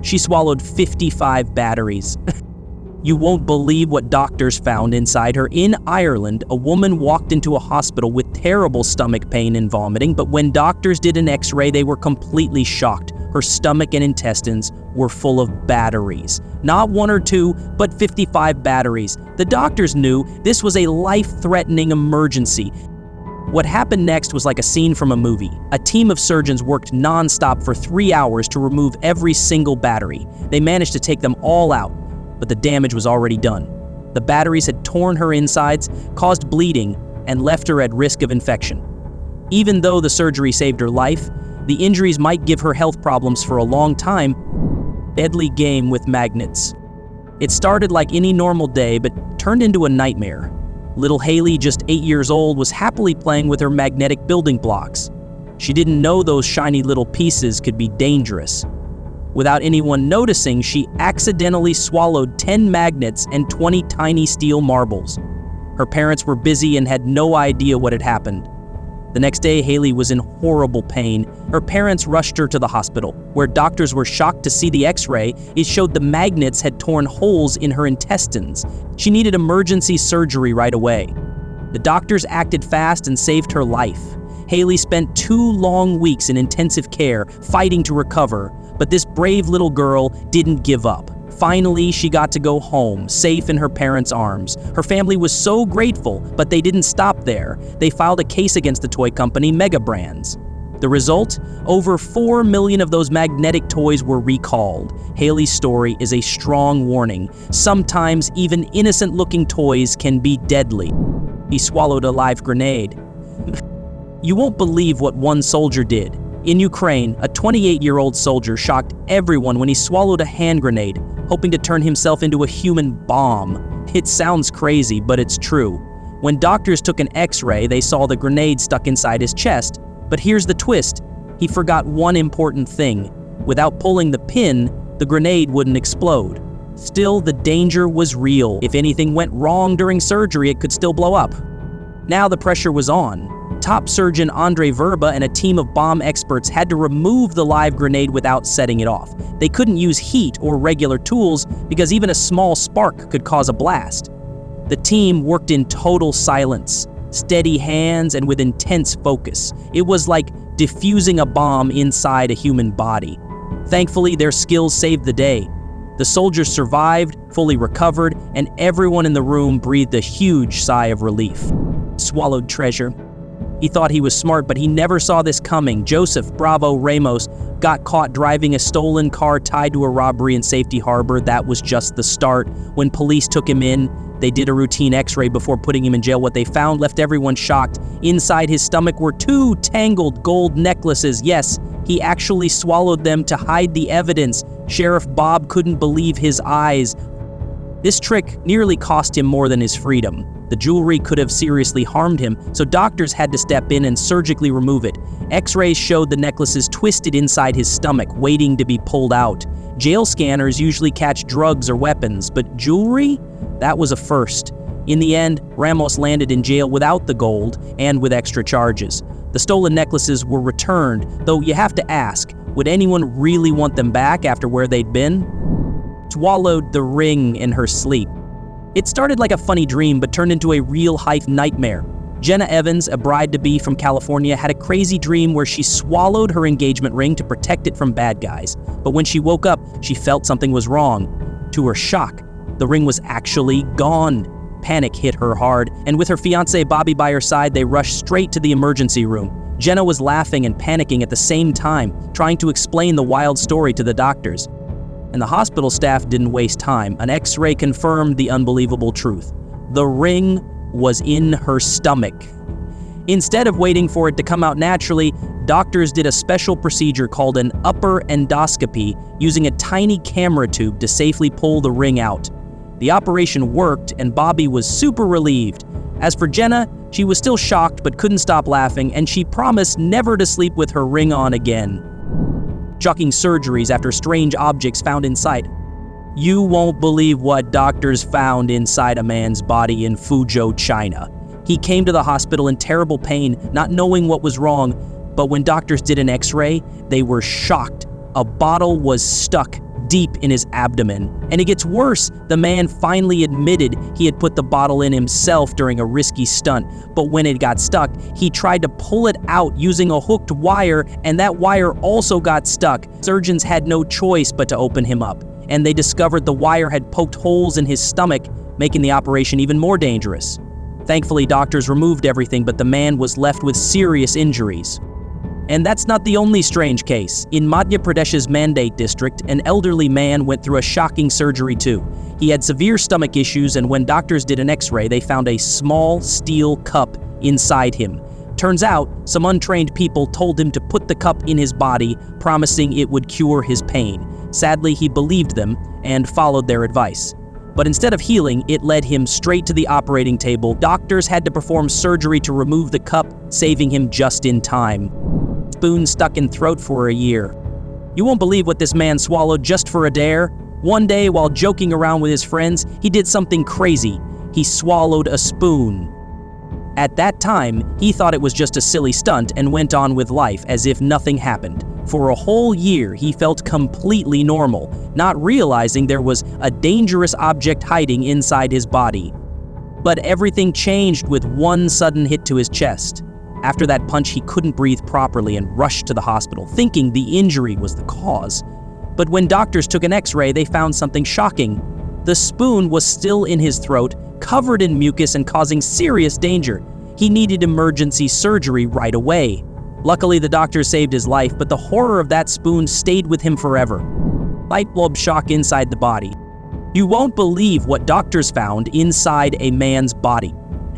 She swallowed 55 batteries. You won't believe what doctors found inside her. In Ireland, a woman walked into a hospital with terrible stomach pain and vomiting, but when doctors did an X-ray, they were completely shocked. Her stomach and intestines were full of batteries. Not one or two, but 55 batteries. The doctors knew this was a life-threatening emergency. What happened next was like a scene from a movie. A team of surgeons worked non-stop for 3 hours to remove every single battery. They managed to take them all out, but the damage was already done. The batteries had torn her insides, caused bleeding, and left her at risk of infection. Even though the surgery saved her life, the injuries might give her health problems for a long time. Deadly game with magnets. It started like any normal day, but turned into a nightmare. Little Haley, just 8 years old, was happily playing with her magnetic building blocks. She didn't know those shiny little pieces could be dangerous. Without anyone noticing, she accidentally swallowed 10 magnets and 20 tiny steel marbles. Her parents were busy and had no idea what had happened. The next day, Haley was in horrible pain. Her parents rushed her to the hospital, where doctors were shocked to see the X-ray. It showed the magnets had torn holes in her intestines. She needed emergency surgery right away. The doctors acted fast and saved her life. Haley spent 2 long weeks in intensive care, fighting to recover, but this brave little girl didn't give up. Finally, she got to go home, safe in her parents' arms. Her family was so grateful, but they didn't stop there. They filed a case against the toy company Mega Brands. The result? Over 4 million of those magnetic toys were recalled. Haley's story is a strong warning. Sometimes even innocent-looking toys can be deadly. He swallowed a live grenade. You won't believe what one soldier did. In Ukraine, a 28-year-old soldier shocked everyone when he swallowed a hand grenade, hoping to turn himself into a human bomb. It sounds crazy, but it's true. When doctors took an X-ray, they saw the grenade stuck inside his chest. But here's the twist. He forgot one important thing. Without pulling the pin, the grenade wouldn't explode. Still, the danger was real. If anything went wrong during surgery, it could still blow up. Now the pressure was on. Top surgeon Andre Verba and a team of bomb experts had to remove the live grenade without setting it off. They couldn't use heat or regular tools because even a small spark could cause a blast. The team worked in total silence, steady hands, and with intense focus. It was like defusing a bomb inside a human body. Thankfully, their skills saved the day. The soldiers survived, fully recovered, and everyone in the room breathed a huge sigh of relief. Swallowed treasure. He thought he was smart, but he never saw this coming. Joseph Bravo Ramos got caught driving a stolen car tied to a robbery in Safety Harbor. That was just the start. When police took him in, they did a routine X-ray before putting him in jail. What they found left everyone shocked. Inside his stomach were 2 tangled gold necklaces. Yes, he actually swallowed them to hide the evidence. Sheriff Bob couldn't believe his eyes. This trick nearly cost him more than his freedom. The jewelry could have seriously harmed him, so doctors had to step in and surgically remove it. X-rays showed the necklaces twisted inside his stomach, waiting to be pulled out. Jail scanners usually catch drugs or weapons, but jewelry? That was a first. In the end, Ramos landed in jail without the gold and with extra charges. The stolen necklaces were returned, though you have to ask, would anyone really want them back after where they'd been? Swallowed the ring in her sleep. It started like a funny dream, but turned into a real-life nightmare. Jenna Evans, a bride-to-be from California, had a crazy dream where she swallowed her engagement ring to protect it from bad guys. But when she woke up, she felt something was wrong. To her shock, the ring was actually gone. Panic hit her hard, and with her fiancé Bobby by her side, they rushed straight to the emergency room. Jenna was laughing and panicking at the same time, trying to explain the wild story to the doctors. And the hospital staff didn't waste time. An X-ray confirmed the unbelievable truth. The ring was in her stomach. Instead of waiting for it to come out naturally, doctors did a special procedure called an upper endoscopy, using a tiny camera tube to safely pull the ring out. The operation worked, and Bobby was super relieved. As for Jenna, she was still shocked but couldn't stop laughing, and she promised never to sleep with her ring on again. Shocking surgeries after strange objects found inside. You won't believe what doctors found inside a man's body in Fuzhou, China. He came to the hospital in terrible pain, not knowing what was wrong, but when doctors did an X-ray, they were shocked. A bottle was stuck deep in his abdomen. And it gets worse. The man finally admitted he had put the bottle in himself during a risky stunt, but when it got stuck, he tried to pull it out using a hooked wire, and that wire also got stuck. Surgeons had no choice but to open him up, and they discovered the wire had poked holes in his stomach, making the operation even more dangerous. Thankfully, doctors removed everything, but the man was left with serious injuries. And that's not the only strange case. In Madhya Pradesh's Mandate district, an elderly man went through a shocking surgery too. He had severe stomach issues, and when doctors did an x-ray, they found a small steel cup inside him. Turns out, some untrained people told him to put the cup in his body, promising it would cure his pain. Sadly, he believed them and followed their advice. But instead of healing, it led him straight to the operating table. Doctors had to perform surgery to remove the cup, saving him just in time. Spoon stuck in throat for a year. You won't believe what this man swallowed just for a dare. One day, while joking around with his friends, he did something crazy. He swallowed a spoon. At that time, he thought it was just a silly stunt and went on with life as if nothing happened. For a whole year, he felt completely normal, not realizing there was a dangerous object hiding inside his body. But everything changed with one sudden hit to his chest. After that punch, he couldn't breathe properly and rushed to the hospital, thinking the injury was the cause. But when doctors took an x-ray, they found something shocking. The spoon was still in his throat, covered in mucus and causing serious danger. He needed emergency surgery right away. Luckily, the doctor saved his life, but the horror of that spoon stayed with him forever. Light bulb shock inside the body. You won't believe what doctors found inside a man's body.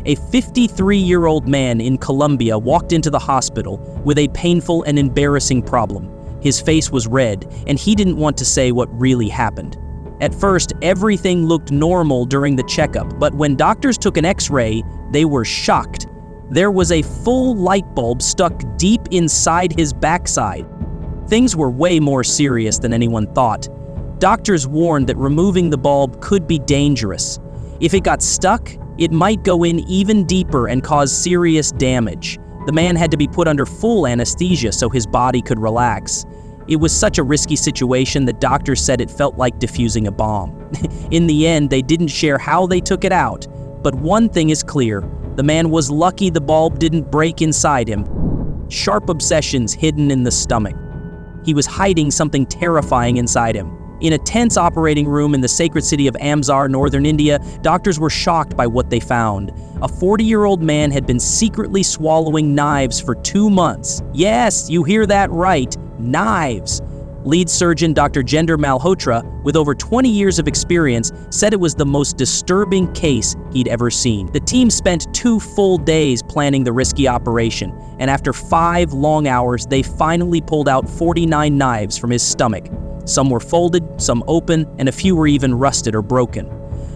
A 53-year-old man in Colombia walked into the hospital with a painful and embarrassing problem. His face was red, and he didn't want to say what really happened. At first, everything looked normal during the checkup, but when doctors took an x-ray, they were shocked. There was a full light bulb stuck deep inside his backside. Things were way more serious than anyone thought. Doctors warned that removing the bulb could be dangerous. If it got stuck, it might go in even deeper and cause serious damage. The man had to be put under full anesthesia so his body could relax. It was such a risky situation that doctors said it felt like defusing a bomb. In the end, they didn't share how they took it out, but one thing is clear. The man was lucky the bulb didn't break inside him. Sharp obsessions hidden in the stomach. He was hiding something terrifying inside him. In a tense operating room in the sacred city of Amsar, northern India, doctors were shocked by what they found. A 40-year-old man had been secretly swallowing knives for 2 months. Yes, you hear that right, knives. Lead surgeon Dr. Jender Malhotra, with over 20 years of experience, said it was the most disturbing case he'd ever seen. The team spent 2 full days planning the risky operation, and after 5 long hours, they finally pulled out 49 knives from his stomach. Some were folded, some open, and a few were even rusted or broken.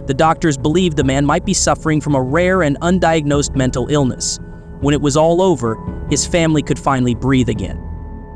The doctors believed the man might be suffering from a rare and undiagnosed mental illness. When it was all over, his family could finally breathe again.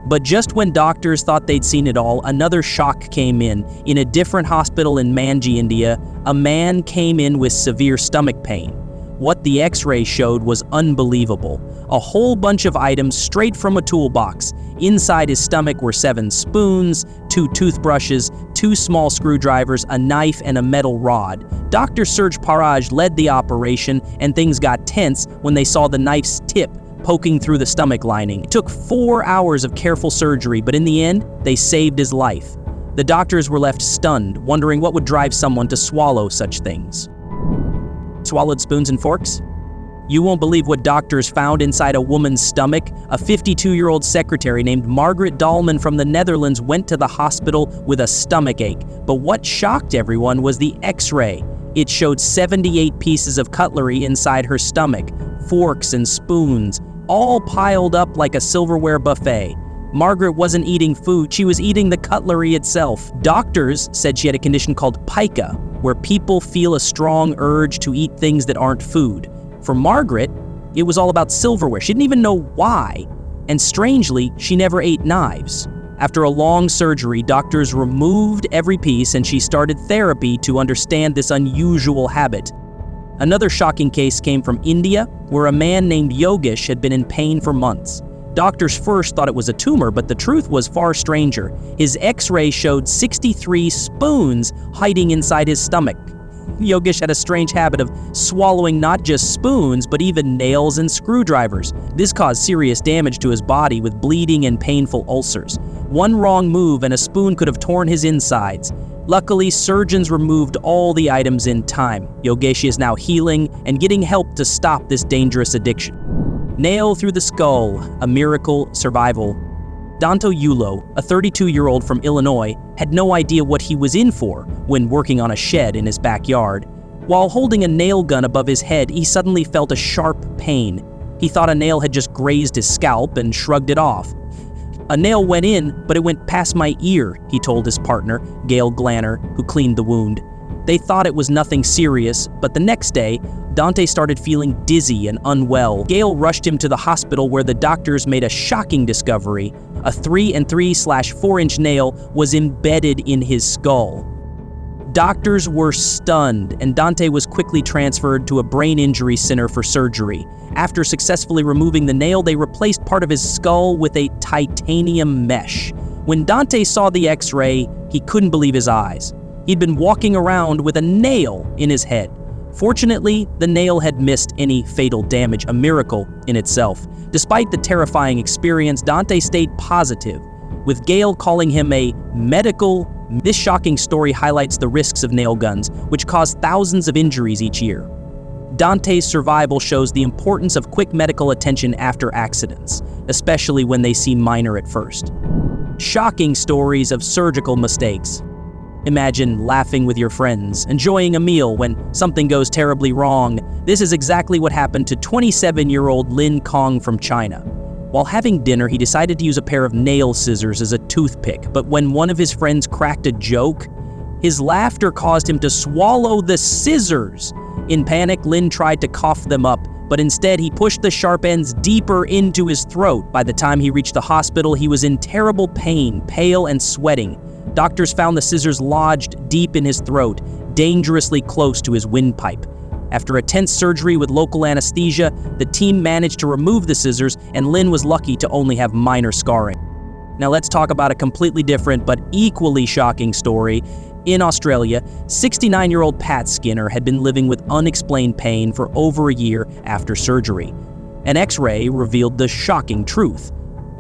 But just when doctors thought they'd seen it all, another shock came in. In a different hospital in Manji, India, a man came in with severe stomach pain. What the x-ray showed was unbelievable. A whole bunch of items straight from a toolbox. Inside his stomach were 7 spoons, 2 toothbrushes, 2 small screwdrivers, a knife, and a metal rod. Dr. Serge Paraj led the operation, and things got tense when they saw the knife's tip poking through the stomach lining. It took 4 hours of careful surgery, but in the end, they saved his life. The doctors were left stunned, wondering what would drive someone to swallow such things. Swallowed spoons and forks? You won't believe what doctors found inside a woman's stomach. A 52-year-old secretary named Margaret Dahlman from the Netherlands went to the hospital with a stomach ache. But what shocked everyone was the x-ray. It showed 78 pieces of cutlery inside her stomach, forks and spoons, all piled up like a silverware buffet. Margaret wasn't eating food, she was eating the cutlery itself. Doctors said she had a condition called pica, where people feel a strong urge to eat things that aren't food. For Margaret, it was all about silverware. She didn't even know why. And strangely, she never ate knives. After a long surgery, doctors removed every piece and she started therapy to understand this unusual habit. Another shocking case came from India, where a man named Yogesh had been in pain for months. Doctors first thought it was a tumor, but the truth was far stranger. His X-ray showed 63 spoons hiding inside his stomach. Yogesh had a strange habit of swallowing not just spoons, but even nails and screwdrivers. This caused serious damage to his body with bleeding and painful ulcers. One wrong move and a spoon could have torn his insides. Luckily, surgeons removed all the items in time. Yogesh is now healing and getting help to stop this dangerous addiction. Nail through the skull, a miracle survival. Danto Yulo, a 32-year-old from Illinois, had no idea what he was in for when working on a shed in his backyard. While holding a nail gun above his head, he suddenly felt a sharp pain. He thought a nail had just grazed his scalp and shrugged it off. "A nail went in, but it went past my ear," he told his partner, Gail Glanner, who cleaned the wound. They thought it was nothing serious, but the next day, Dante started feeling dizzy and unwell. Gail rushed him to the hospital where the doctors made a shocking discovery. A 3 and 3/4-inch nail was embedded in his skull. Doctors were stunned, and Dante was quickly transferred to a brain injury center for surgery. After successfully removing the nail, they replaced part of his skull with a titanium mesh. When Dante saw the X-ray, he couldn't believe his eyes. He'd been walking around with a nail in his head. Fortunately, the nail had missed any fatal damage, a miracle in itself. Despite the terrifying experience, Dante stayed positive, with Gail calling him a medical. This shocking story highlights the risks of nail guns, which cause thousands of injuries each year. Dante's survival shows the importance of quick medical attention after accidents, especially when they seem minor at first. Shocking stories of surgical mistakes. Imagine laughing with your friends, enjoying a meal when something goes terribly wrong. This is exactly what happened to 27-year-old Lin Kong from China. While having dinner, he decided to use a pair of nail scissors as a toothpick, but when one of his friends cracked a joke, his laughter caused him to swallow the scissors. In panic, Lin tried to cough them up, but instead he pushed the sharp ends deeper into his throat. By the time he reached the hospital, he was in terrible pain, pale and sweating. Doctors found the scissors lodged deep in his throat, dangerously close to his windpipe. After a tense surgery with local anesthesia, the team managed to remove the scissors, and Lin was lucky to only have minor scarring. Now let's talk about a completely different but equally shocking story. In Australia, 69-year-old Pat Skinner had been living with unexplained pain for over a year after surgery. An X-ray revealed the shocking truth.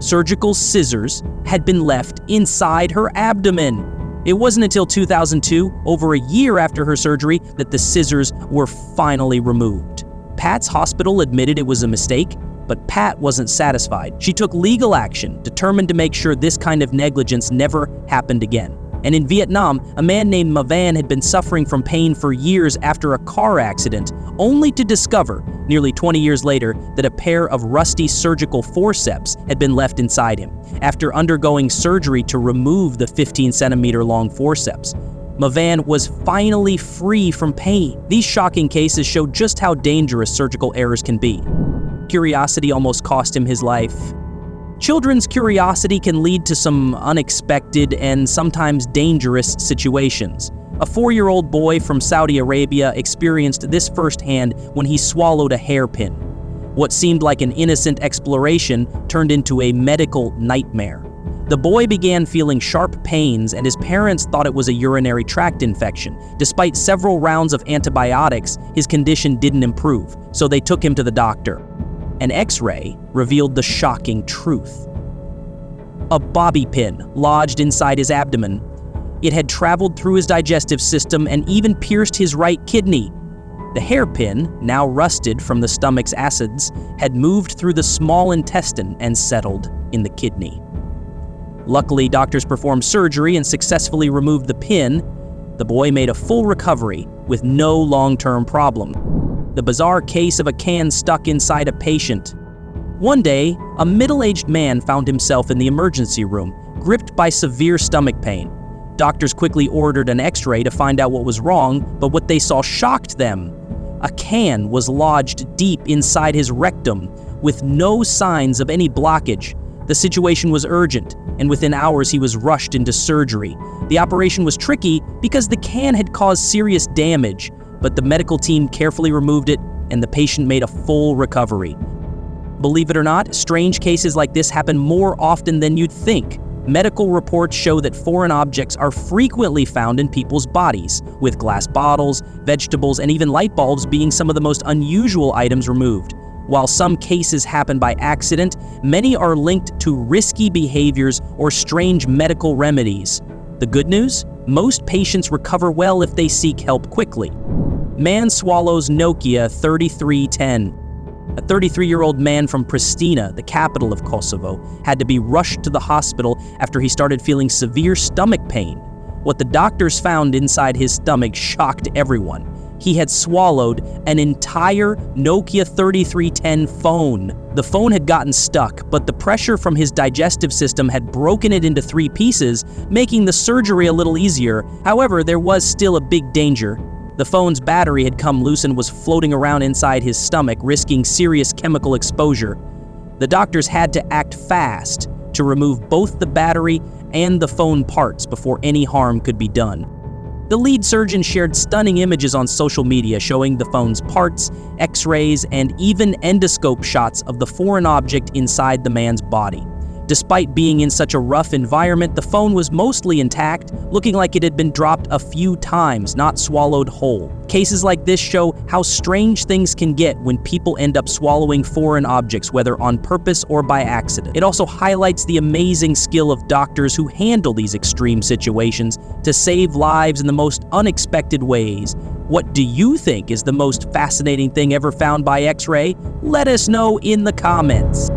Surgical scissors had been left inside her abdomen. It wasn't until 2002, over a year after her surgery, that the scissors were finally removed. Pat's hospital admitted it was a mistake, but Pat wasn't satisfied. She took legal action, determined to make sure this kind of negligence never happened again. And in Vietnam, a man named Mavan had been suffering from pain for years after a car accident, only to discover, nearly 20 years later, that a pair of rusty surgical forceps had been left inside him. After undergoing surgery to remove the 15-centimeter-long forceps, Mavan was finally free from pain. These shocking cases show just how dangerous surgical errors can be. Curiosity almost cost him his life. Children's curiosity can lead to some unexpected and sometimes dangerous situations. A 4-year-old boy from Saudi Arabia experienced this firsthand when he swallowed a hairpin. What seemed like an innocent exploration turned into a medical nightmare. The boy began feeling sharp pains, and his parents thought it was a urinary tract infection. Despite several rounds of antibiotics, his condition didn't improve, so they took him to the doctor. An X-ray revealed the shocking truth. A bobby pin lodged inside his abdomen. It had traveled through his digestive system and even pierced his right kidney. The hairpin, now rusted from the stomach's acids, had moved through the small intestine and settled in the kidney. Luckily, doctors performed surgery and successfully removed the pin. The boy made a full recovery with no long-term problem. The bizarre case of a can stuck inside a patient. One day, a middle-aged man found himself in the emergency room, gripped by severe stomach pain. Doctors quickly ordered an X-ray to find out what was wrong, but what they saw shocked them. A can was lodged deep inside his rectum, with no signs of any blockage. The situation was urgent, and within hours he was rushed into surgery. The operation was tricky because the can had caused serious damage, but the medical team carefully removed it, and the patient made a full recovery. Believe it or not, strange cases like this happen more often than you'd think. Medical reports show that foreign objects are frequently found in people's bodies, with glass bottles, vegetables, and even light bulbs being some of the most unusual items removed. While some cases happen by accident, many are linked to risky behaviors or strange medical remedies. The good news? Most patients recover well if they seek help quickly. Man swallows Nokia 3310. A 33-year-old man from Pristina, the capital of Kosovo, had to be rushed to the hospital after he started feeling severe stomach pain. What the doctors found inside his stomach shocked everyone. He had swallowed an entire Nokia 3310 phone. The phone had gotten stuck, but the pressure from his digestive system had broken it into 3 pieces, making the surgery a little easier. However, there was still a big danger. The phone's battery had come loose and was floating around inside his stomach, risking serious chemical exposure. The doctors had to act fast to remove both the battery and the phone parts before any harm could be done. The lead surgeon shared stunning images on social media showing the phone's parts, x-rays, and even endoscope shots of the foreign object inside the man's body. Despite being in such a rough environment, the phone was mostly intact, looking like it had been dropped a few times, not swallowed whole. Cases like this show how strange things can get when people end up swallowing foreign objects, whether on purpose or by accident. It also highlights the amazing skill of doctors who handle these extreme situations to save lives in the most unexpected ways. What do you think is the most fascinating thing ever found by X-ray? Let us know in the comments.